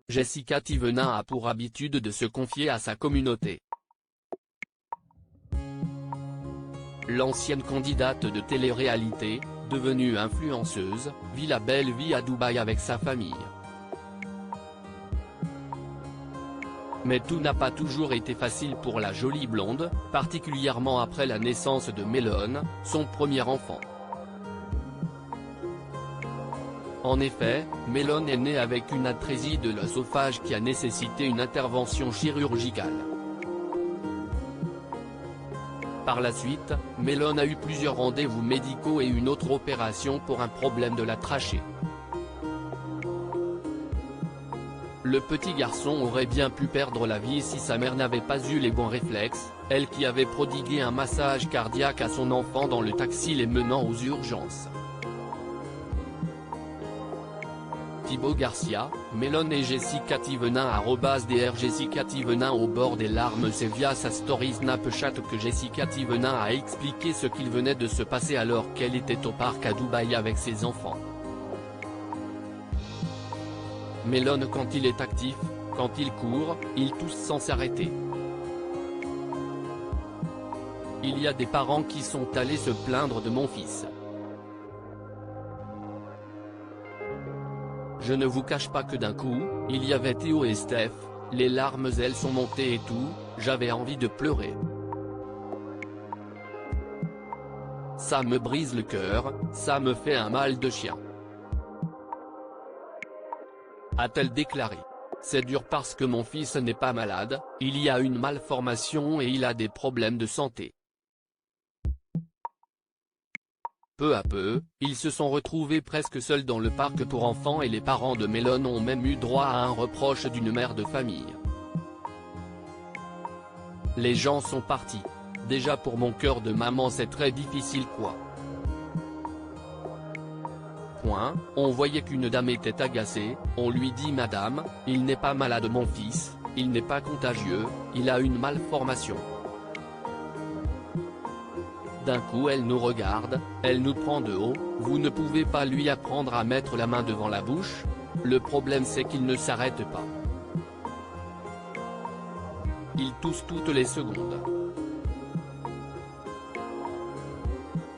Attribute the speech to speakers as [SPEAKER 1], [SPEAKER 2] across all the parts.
[SPEAKER 1] Jessica Thévenin a pour habitude de se confier à sa communauté. L'ancienne candidate de télé-réalité, devenue influenceuse, vit la belle vie à Dubaï avec sa famille. Mais tout n'a pas toujours été facile pour la jolie blonde, particulièrement après la naissance de Melone, son premier enfant. En effet, Melone est née avec une atrésie de l'œsophage qui a nécessité une intervention chirurgicale. Par la suite, Melone a eu plusieurs rendez-vous médicaux et une autre opération pour un problème de la trachée. Le petit garçon aurait bien pu perdre la vie si sa mère n'avait pas eu les bons réflexes, elle qui avait prodigué un massage cardiaque à son enfant dans le taxi les menant aux urgences. Thibaut Garcia, Melone et Jessica Thévenin @Dr Jessica Thévenin au bord des larmes. C'est via sa story Snapchat que Jessica Thévenin a expliqué ce qu'il venait de se passer alors qu'elle était au parc à Dubaï avec ses enfants. Melone, quand il est actif, quand il court, il tousse sans s'arrêter. Il y a des parents qui sont allés se plaindre de mon fils. Je ne vous cache pas que d'un coup, il y avait Théo et Steph, les larmes elles sont montées et tout, j'avais envie de pleurer. Ça me brise le cœur, ça me fait un mal de chien. A-t-elle déclaré. C'est dur parce que mon fils n'est pas malade, il y a une malformation et il a des problèmes de santé. Peu à peu, ils se sont retrouvés presque seuls dans le parc pour enfants et les parents de Melone ont même eu droit à un reproche d'une mère de famille. Les gens sont partis. Déjà pour mon cœur de maman c'est très difficile quoi. On voyait qu'une dame était agacée, on lui dit madame, il n'est pas malade mon fils, il n'est pas contagieux, il a une malformation. D'un coup elle nous regarde, elle nous prend de haut, vous ne pouvez pas lui apprendre à mettre la main devant la bouche, le problème c'est qu'il ne s'arrête pas. Il tousse toutes les secondes.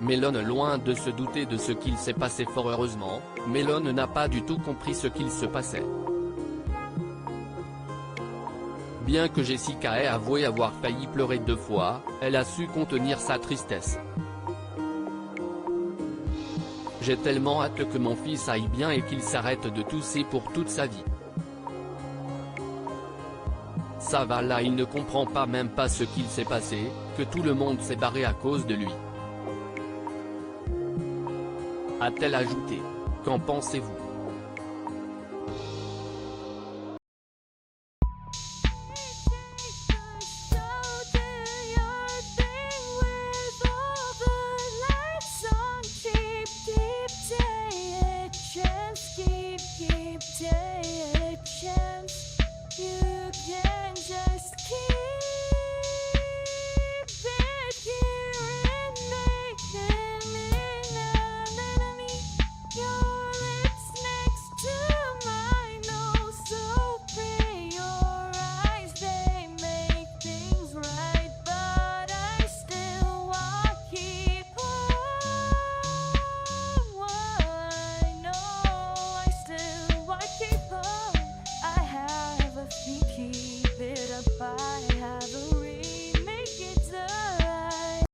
[SPEAKER 1] Melone loin de se douter de ce qu'il s'est passé fort heureusement, Melone n'a pas du tout compris ce qu'il se passait. Bien que Jessica ait avoué avoir failli pleurer 2 fois, elle a su contenir sa tristesse. J'ai tellement hâte que mon fils aille bien et qu'il s'arrête de tousser pour toute sa vie. Ça va là, il ne comprend pas même pas ce qu'il s'est passé, que tout le monde s'est barré à cause de lui. A-t-elle ajouté. Qu'en pensez-vous?
[SPEAKER 2] Keep it apart.